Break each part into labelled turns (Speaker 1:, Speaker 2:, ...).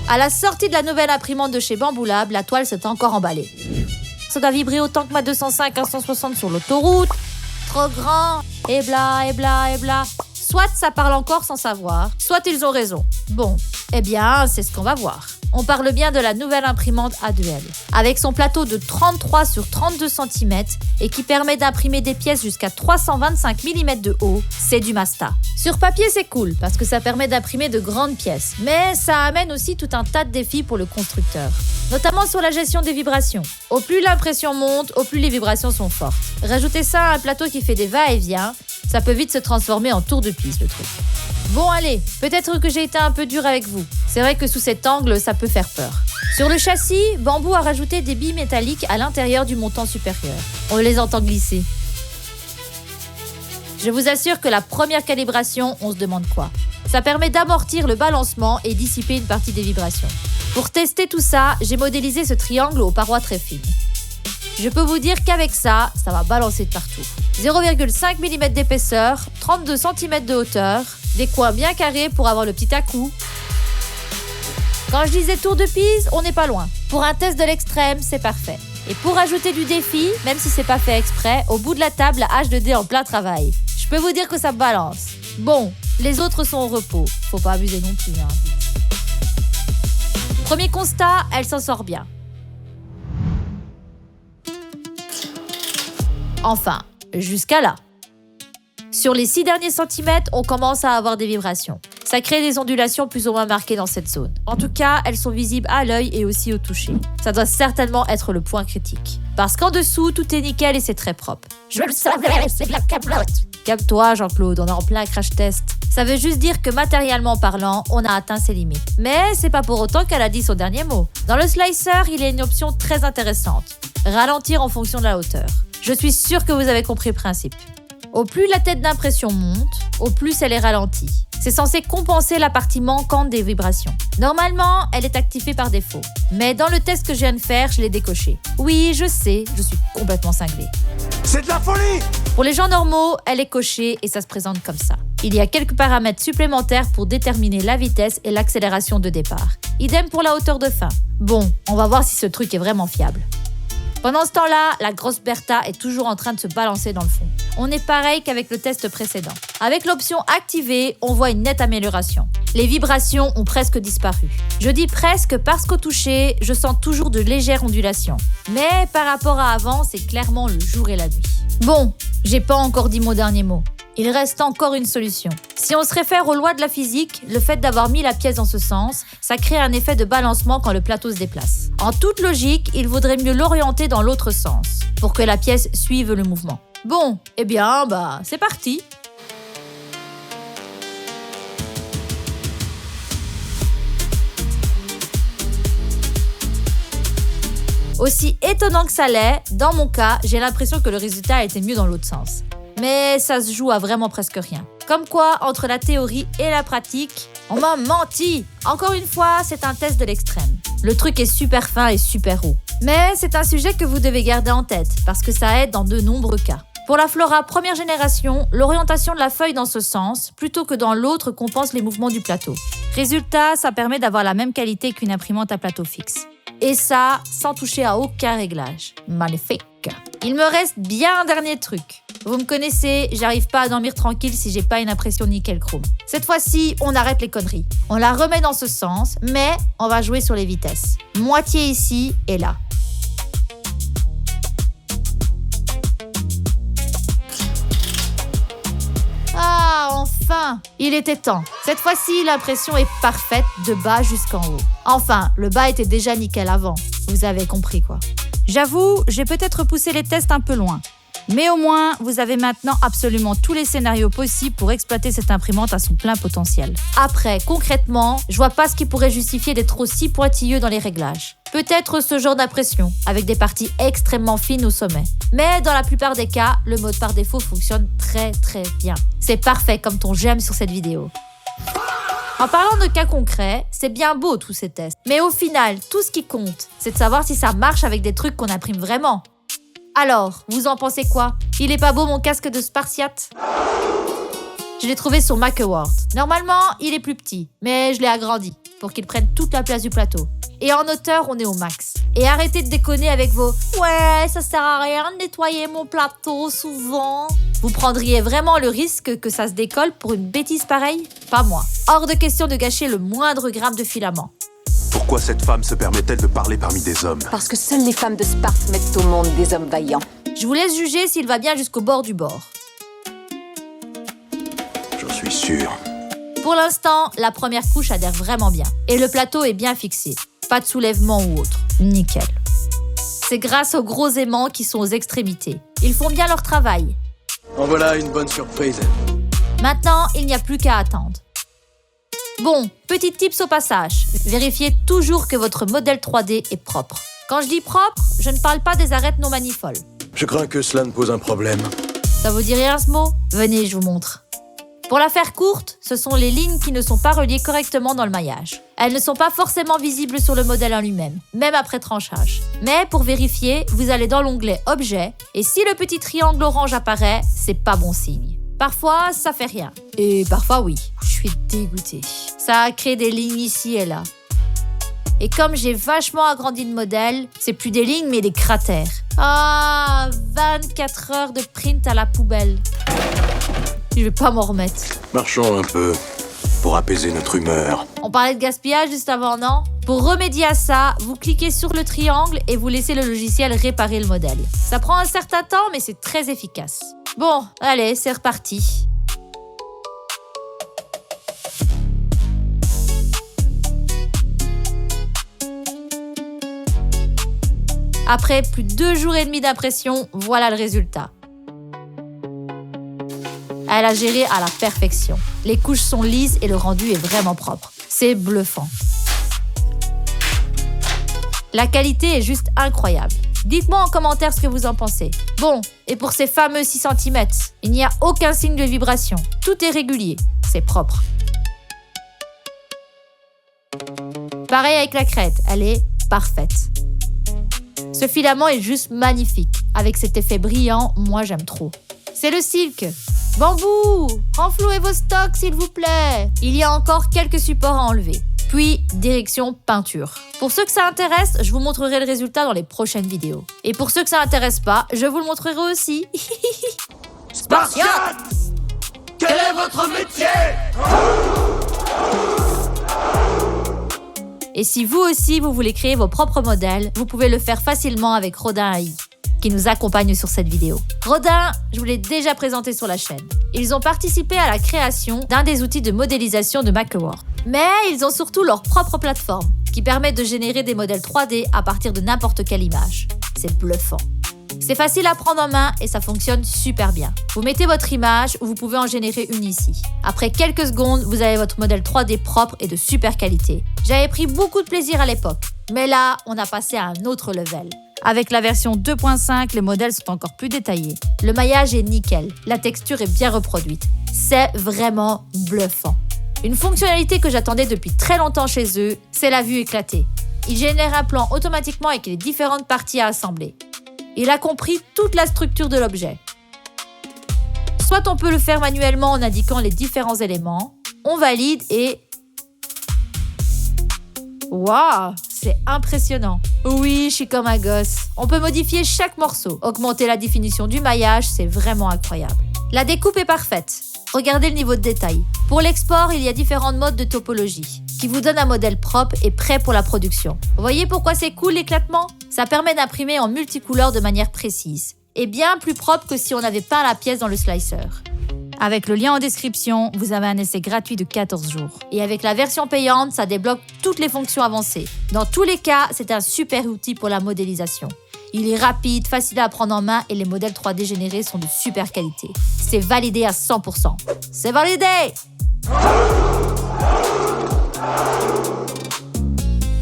Speaker 1: À la sortie de la nouvelle imprimante de chez Bamboo Lab, la toile s'est encore emballée. Ça doit vibrer autant que ma 205 à 160 sur l'autoroute. Trop grand, et bla, et bla, et bla. Soit ça parle encore sans savoir, soit ils ont raison. Bon, eh bien, c'est ce qu'on va voir. On parle bien de la nouvelle imprimante A2L. Avec son plateau de 33 sur 32 cm et qui permet d'imprimer des pièces jusqu'à 325 mm de haut, c'est du Masta. Sur papier, c'est cool parce que ça permet d'imprimer de grandes pièces. Mais ça amène aussi tout un tas de défis pour le constructeur. Notamment sur la gestion des vibrations. Au plus l'impression monte, au plus les vibrations sont fortes. Rajoutez ça à un plateau qui fait des va-et-vient, ça peut vite se transformer en tour de piste le truc. Bon allez, peut-être que j'ai été un peu dur avec vous. C'est vrai que sous cet angle, ça peut faire peur. Sur le châssis, Bamboo a rajouté des billes métalliques à l'intérieur du montant supérieur. On les entend glisser. Je vous assure que la première calibration, on se demande quoi. Ça permet d'amortir le balancement et dissiper une partie des vibrations. Pour tester tout ça, j'ai modélisé ce triangle aux parois très fines. Je peux vous dire qu'avec ça, ça va balancer de partout. 0,5 mm d'épaisseur, 32 cm de hauteur, des coins bien carrés pour avoir le petit à-coup. Quand je disais tour de Pise, on n'est pas loin. Pour un test de l'extrême, c'est parfait. Et pour ajouter du défi, même si c'est pas fait exprès, au bout de la table, la H2D en plein travail. Je peux vous dire que ça balance. Bon, les autres sont au repos. Faut pas abuser non plus, hein. Premier constat, elle s'en sort bien. Enfin, jusqu'à là. Sur les 6 derniers centimètres, on commence à avoir des vibrations. Ça crée des ondulations plus ou moins marquées dans cette zone. En tout cas, elles sont visibles à l'œil et aussi au toucher. Ça doit certainement être le point critique. Parce qu'en dessous, tout est nickel et c'est très propre. Je le savais, c'est de la capelote. Calme-toi, Jean-Claude, on est en plein crash test. Ça veut juste dire que matériellement parlant, on a atteint ses limites. Mais c'est pas pour autant qu'elle a dit son dernier mot. Dans le slicer, il y a une option très intéressante. Ralentir en fonction de la hauteur. Je suis sûre que vous avez compris le principe. Au plus la tête d'impression monte, au plus elle est ralentie. C'est censé compenser la partie manquante des vibrations. Normalement, elle est activée par défaut. Mais dans le test que je viens de faire, je l'ai décoché. Oui, je sais, je suis complètement cinglée.
Speaker 2: C'est de la folie!
Speaker 1: Pour les gens normaux, elle est cochée et ça se présente comme ça. Il y a quelques paramètres supplémentaires pour déterminer la vitesse et l'accélération de départ. Idem pour la hauteur de fin. Bon, on va voir si ce truc est vraiment fiable. Pendant ce temps-là, la grosse Bertha est toujours en train de se balancer dans le fond. On est pareil qu'avec le test précédent. Avec l'option activée, on voit une nette amélioration. Les vibrations ont presque disparu. Je dis presque parce qu'au toucher, je sens toujours de légères ondulations. Mais par rapport à avant, c'est clairement le jour et la nuit. Bon, j'ai pas encore dit mon dernier mot. Il reste encore une solution. Si on se réfère aux lois de la physique, le fait d'avoir mis la pièce dans ce sens, ça crée un effet de balancement quand le plateau se déplace. En toute logique, il vaudrait mieux l'orienter dans l'autre sens, pour que la pièce suive le mouvement. Bon, eh bien, c'est parti. Aussi étonnant que ça l'est, dans mon cas, j'ai l'impression que le résultat a été mieux dans l'autre sens. Mais ça se joue à vraiment presque rien. Comme quoi, entre la théorie et la pratique, on m'a menti. Encore une fois, c'est un test de l'extrême. Le truc est super fin et super haut. Mais c'est un sujet que vous devez garder en tête, parce que ça aide dans de nombreux cas. Pour la Flora première génération, l'orientation de la feuille dans ce sens, plutôt que dans l'autre, compense les mouvements du plateau. Résultat, ça permet d'avoir la même qualité qu'une imprimante à plateau fixe. Et ça, sans toucher à aucun réglage. Magnifique. Il me reste bien un dernier truc. Vous me connaissez, j'arrive pas à dormir tranquille si j'ai pas une impression nickel chrome. Cette fois-ci, on arrête les conneries. On la remet dans ce sens, mais on va jouer sur les vitesses. Moitié ici et là. Ah, enfin! Il était temps. Cette fois-ci, l'impression est parfaite de bas jusqu'en haut. Enfin, le bas était déjà nickel avant. Vous avez compris quoi. J'avoue, j'ai peut-être poussé les tests un peu loin. Mais au moins, vous avez maintenant absolument tous les scénarios possibles pour exploiter cette imprimante à son plein potentiel. Après, concrètement, je vois pas ce qui pourrait justifier d'être aussi pointilleux dans les réglages. Peut-être ce genre d'impression, avec des parties extrêmement fines au sommet. Mais dans la plupart des cas, le mode par défaut fonctionne très très bien. C'est parfait comme ton j'aime sur cette vidéo. En parlant de cas concrets, c'est bien beau tous ces tests. Mais au final, tout ce qui compte, c'est de savoir si ça marche avec des trucs qu'on imprime vraiment. Alors, vous en pensez quoi? Il est pas beau mon casque de Spartiate? Je l'ai trouvé sur MacAward. Normalement, il est plus petit, mais je l'ai agrandi. pour qu'ils prennent toute la place du plateau. Et en hauteur, on est au max. Et arrêtez de déconner avec vos « Ouais, ça sert à rien de nettoyer mon plateau souvent ». Vous prendriez vraiment le risque que ça se décolle pour une bêtise pareille? Pas moi. Hors de question de gâcher le moindre gramme de filament.
Speaker 2: Pourquoi cette femme se permet-elle de parler parmi des hommes?
Speaker 3: Parce que seules les femmes de Sparte mettent au monde des hommes vaillants.
Speaker 1: Je vous laisse juger s'il va bien jusqu'au bord du bord.
Speaker 2: J'en suis sûr.
Speaker 1: Pour l'instant, la première couche adhère vraiment bien. Et le plateau est bien fixé. Pas de soulèvement ou autre. Nickel. C'est grâce aux gros aimants qui sont aux extrémités. Ils font bien leur travail.
Speaker 2: En voilà une bonne surprise.
Speaker 1: Maintenant, il n'y a plus qu'à attendre. Bon, petit tips au passage. Vérifiez toujours que votre modèle 3D est propre. Quand je dis propre, je ne parle pas des arêtes non manifoles.
Speaker 2: Je crains que cela ne pose un problème.
Speaker 1: Ça vous dit rien ce mot? Venez, je vous montre. Pour la faire courte, ce sont les lignes qui ne sont pas reliées correctement dans le maillage. Elles ne sont pas forcément visibles sur le modèle en lui-même, même après tranchage. Mais pour vérifier, vous allez dans l'onglet Objets, et si le petit triangle orange apparaît, c'est pas bon signe. Parfois, ça fait rien. Et parfois, oui. Je suis dégoûtée. Ça a créé des lignes ici et là. Et comme j'ai vachement agrandi le modèle, c'est plus des lignes mais des cratères. Ah, 24 heures de print à la poubelle. Je vais pas m'en remettre.
Speaker 2: Marchons un peu pour apaiser notre humeur.
Speaker 1: On parlait de gaspillage juste avant, non? Pour remédier à ça, vous cliquez sur le triangle et vous laissez le logiciel réparer le modèle. Ça prend un certain temps, mais c'est très efficace. Bon, allez, c'est reparti. Après plus de 2 jours et demi d'impression, voilà le résultat. Elle a géré à la perfection. Les couches sont lisses et le rendu est vraiment propre. C'est bluffant. La qualité est juste incroyable. Dites-moi en commentaire ce que vous en pensez. Bon, et pour ces fameux 6 cm, il n'y a aucun signe de vibration. Tout est régulier. C'est propre. Pareil avec la crête, elle est parfaite. Ce filament est juste magnifique. Avec cet effet brillant, moi j'aime trop. C'est le silk. Bambou, renflouez vos stocks s'il vous plaît. Il y a encore quelques supports à enlever. Puis, direction peinture. Pour ceux que ça intéresse, je vous montrerai le résultat dans les prochaines vidéos. Et pour ceux que ça intéresse pas, je vous le montrerai aussi.
Speaker 4: Spartiate! Quel est votre métier?
Speaker 1: Et si vous aussi, vous voulez créer vos propres modèles, vous pouvez le faire facilement avec Rodin AI, qui nous accompagne sur cette vidéo. Rodin, je vous l'ai déjà présenté sur la chaîne. Ils ont participé à la création d'un des outils de modélisation de Makerwork. Mais ils ont surtout leur propre plateforme, qui permet de générer des modèles 3D à partir de n'importe quelle image. C'est bluffant. C'est facile à prendre en main et ça fonctionne super bien. Vous mettez votre image ou vous pouvez en générer une ici. Après quelques secondes, vous avez votre modèle 3D propre et de super qualité. J'avais pris beaucoup de plaisir à l'époque, mais là, on a passé à un autre level. Avec la version 2.5, les modèles sont encore plus détaillés. Le maillage est nickel, la texture est bien reproduite. C'est vraiment bluffant. Une fonctionnalité que j'attendais depuis très longtemps chez eux, c'est la vue éclatée. Il génère un plan automatiquement avec les différentes parties à assembler. Il a compris toute la structure de l'objet. Soit on peut le faire manuellement en indiquant les différents éléments, on valide et... Waouh, c'est impressionnant. Oui, je suis comme un gosse. On peut modifier chaque morceau, augmenter la définition du maillage, c'est vraiment incroyable. La découpe est parfaite. Regardez le niveau de détail. Pour l'export, il y a différents modes de topologie qui vous donnent un modèle propre et prêt pour la production. Vous voyez pourquoi c'est cool l'éclatement? Ça permet d'imprimer en multicouleurs de manière précise et bien plus propre que si on avait peint la pièce dans le slicer. Avec le lien en description, vous avez un essai gratuit de 14 jours. Et avec la version payante, ça débloque toutes les fonctions avancées. Dans tous les cas, c'est un super outil pour la modélisation. Il est rapide, facile à prendre en main et les modèles 3D générés sont de super qualité. C'est validé à 100%. C'est validé!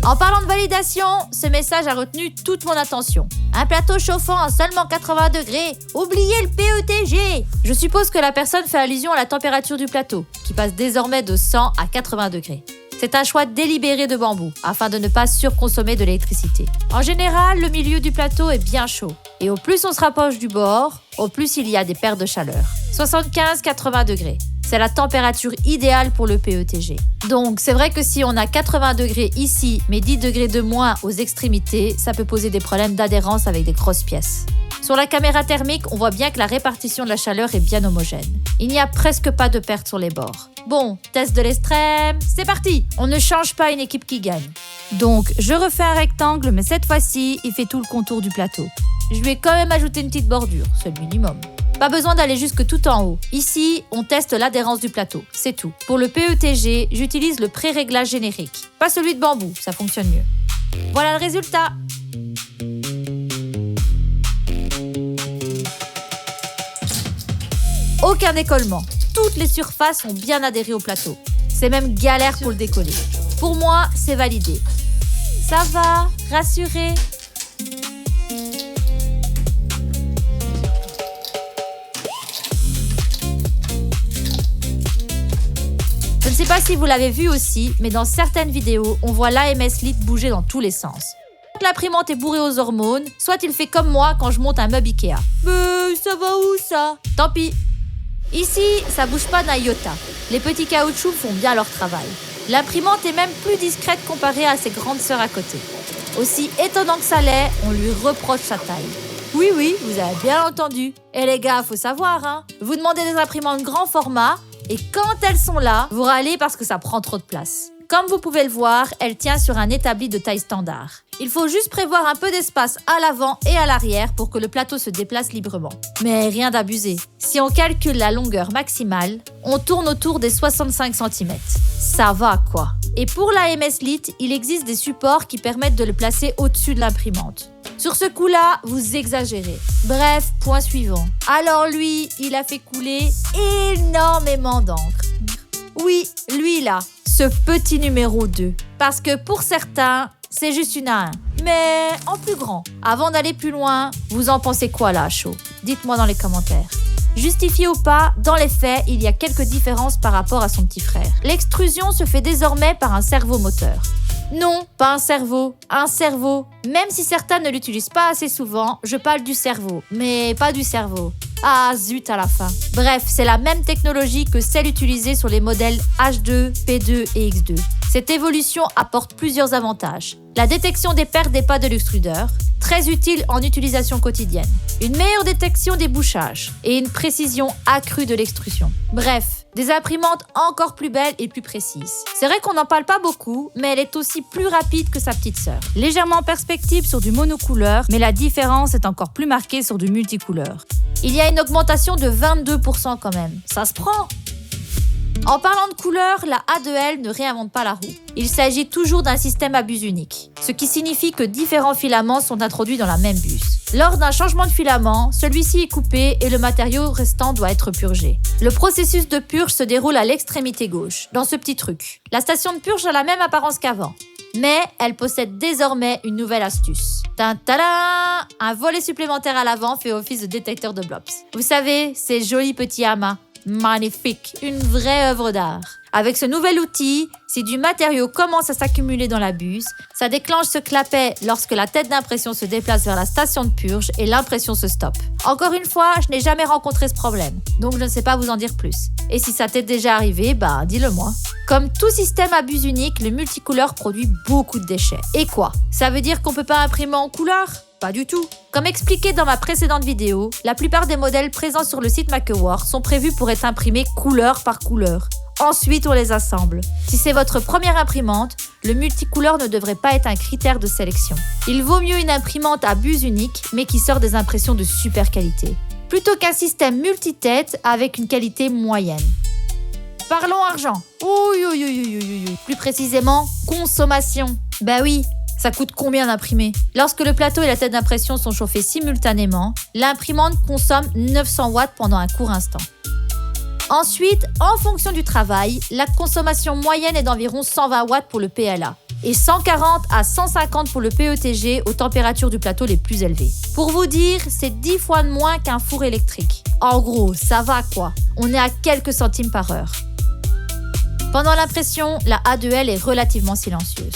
Speaker 1: En parlant de validation, ce message a retenu toute mon attention. Un plateau chauffant à seulement 80 degrés. Oubliez le PETG. Je suppose que la personne fait allusion à la température du plateau, qui passe désormais de 100 à 80 degrés. C'est un choix délibéré de Bamboo, afin de ne pas surconsommer de l'électricité. En général, le milieu du plateau est bien chaud. Et au plus on se rapproche du bord, au plus il y a des pertes de chaleur. 75-80 degrés. C'est la température idéale pour le PETG. Donc, c'est vrai que si on a 80 degrés ici, mais 10 degrés de moins aux extrémités, ça peut poser des problèmes d'adhérence avec des grosses pièces. Sur la caméra thermique, on voit bien que la répartition de la chaleur est bien homogène. Il n'y a presque pas de perte sur les bords. Bon, test de l'extrême, c'est parti! On ne change pas une équipe qui gagne. Donc, je refais un rectangle, mais cette fois-ci, il fait tout le contour du plateau. Je lui ai quand même ajouté une petite bordure, c'est le minimum. Pas besoin d'aller jusque tout en haut. Ici, on teste l'adhérence du plateau, c'est tout. Pour le PETG, j'utilise le pré-réglage générique. Pas celui de bambou, ça fonctionne mieux. Voilà le résultat. Aucun décollement. Toutes les surfaces sont bien adhérées au plateau. C'est même galère pour le décoller. Pour moi, c'est validé. Ça va, rassuré. Je ne sais pas si vous l'avez vu aussi, mais dans certaines vidéos, on voit l'AMS Lite bouger dans tous les sens. L'imprimante est bourrée aux hormones, soit il fait comme moi quand je monte un meuble Ikea. Mais ça va où ça? Tant pis. Ici, ça bouge pas d'un iota. Les petits caoutchoucs font bien leur travail. L'imprimante est même plus discrète comparée à ses grandes sœurs à côté. Aussi étonnant que ça l'est, on lui reproche sa taille. Oui, vous avez bien entendu. Et les gars, faut savoir, hein. Vous demandez des imprimantes grand format, et quand elles sont là, vous râlez parce que ça prend trop de place. Comme vous pouvez le voir, elle tient sur un établi de taille standard. Il faut juste prévoir un peu d'espace à l'avant et à l'arrière pour que le plateau se déplace librement. Mais rien d'abusé. Si on calcule la longueur maximale, on tourne autour des 65 cm. Ça va quoi. Et pour l'AMS Lite, il existe des supports qui permettent de le placer au-dessus de l'imprimante. Sur ce coup-là, vous exagérez. Bref, point suivant. Alors lui, il a fait couler énormément d'encre. Oui, lui là, ce petit numéro 2. Parce que pour certains, c'est juste une A1, mais en plus grand. Avant d'aller plus loin, vous en pensez quoi là, chaud? Dites-moi dans les commentaires. Justifié ou pas, dans les faits, il y a quelques différences par rapport à son petit frère. L'extrusion se fait désormais par un servomoteur. Non, pas un cerveau. Même si certains ne l'utilisent pas assez souvent, je parle du cerveau, mais pas du cerveau. Ah zut à la fin. Bref, c'est la même technologie que celle utilisée sur les modèles H2, P2 et X2. Cette évolution apporte plusieurs avantages. La détection des pertes des pas de l'extrudeur, très utile en utilisation quotidienne. Une meilleure détection des bouchages et une précision accrue de l'extrusion. Bref, des imprimantes encore plus belles et plus précises. C'est vrai qu'on n'en parle pas beaucoup, mais elle est aussi plus rapide que sa petite sœur. Légèrement perspective sur du monocouleur, mais la différence est encore plus marquée sur du multicouleur. Il y a une augmentation de 22% quand même. Ça se prend! En parlant de couleur, la A2L ne réinvente pas la roue. Il s'agit toujours d'un système à buse unique, ce qui signifie que différents filaments sont introduits dans la même buse. Lors d'un changement de filament, celui-ci est coupé et le matériau restant doit être purgé. Le processus de purge se déroule à l'extrémité gauche, dans ce petit truc. La station de purge a la même apparence qu'avant, mais elle possède désormais une nouvelle astuce. Tadam! Un volet supplémentaire à l'avant fait office de détecteur de blobs. Vous savez, ces jolis petits amas. Magnifique, une vraie œuvre d'art. Avec ce nouvel outil, si du matériau commence à s'accumuler dans la buse, ça déclenche ce clapet lorsque la tête d'impression se déplace vers la station de purge et l'impression se stoppe. Encore une fois, je n'ai jamais rencontré ce problème, donc je ne sais pas vous en dire plus. Et si ça t'est déjà arrivé, dis-le moi. Comme tout système à buse unique, le multicouleur produit beaucoup de déchets. Et quoi? Ça veut dire qu'on peut pas imprimer en couleur? Pas du tout. Comme expliqué dans ma précédente vidéo, la plupart des modèles présents sur le site MakerWorks sont prévus pour être imprimés couleur par couleur. Ensuite, on les assemble. Si c'est votre première imprimante, le multicouleur ne devrait pas être un critère de sélection. Il vaut mieux une imprimante à buse unique, mais qui sort des impressions de super qualité, plutôt qu'un système multitête avec une qualité moyenne. Parlons argent. Plus précisément, consommation. Oui. Ça coûte combien d'imprimer? Lorsque le plateau et la tête d'impression sont chauffés simultanément, l'imprimante consomme 900 watts pendant un court instant. Ensuite, en fonction du travail, la consommation moyenne est d'environ 120 watts pour le PLA et 140 à 150 pour le PETG aux températures du plateau les plus élevées. Pour vous dire, c'est 10 fois de moins qu'un four électrique. En gros, ça va quoi? On est à quelques centimes par heure. Pendant l'impression, la A2L est relativement silencieuse.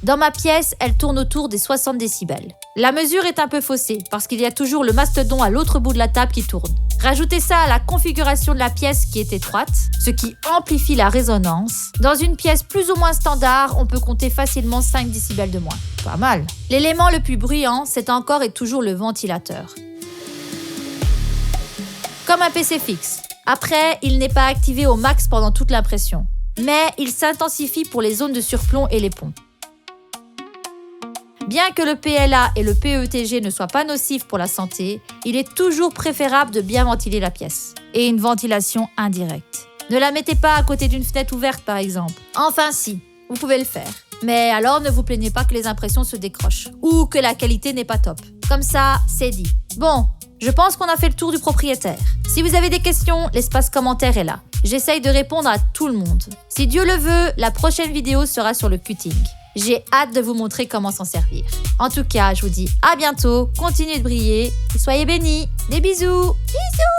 Speaker 1: Dans ma pièce, elle tourne autour des 60 décibels. La mesure est un peu faussée parce qu'il y a toujours le mastodon à l'autre bout de la table qui tourne. Rajoutez ça à la configuration de la pièce qui est étroite, ce qui amplifie la résonance. Dans une pièce plus ou moins standard, on peut compter facilement 5 décibels de moins. Pas mal. L'élément le plus bruyant, c'est encore et toujours le ventilateur. Comme un PC fixe. Après, il n'est pas activé au max pendant toute l'impression, mais il s'intensifie pour les zones de surplomb et les ponts. Bien que le PLA et le PETG ne soient pas nocifs pour la santé, il est toujours préférable de bien ventiler la pièce. Et une ventilation indirecte. Ne la mettez pas à côté d'une fenêtre ouverte par exemple. Enfin si, vous pouvez le faire. Mais alors ne vous plaignez pas que les impressions se décrochent ou que la qualité n'est pas top. Comme ça, c'est dit. Bon, je pense qu'on a fait le tour du propriétaire. Si vous avez des questions, l'espace commentaire est là. J'essaye de répondre à tout le monde. Si Dieu le veut, la prochaine vidéo sera sur le cutting. J'ai hâte de vous montrer comment s'en servir. En tout cas, je vous dis à bientôt, continuez de briller et soyez bénis. Des bisous. Bisous.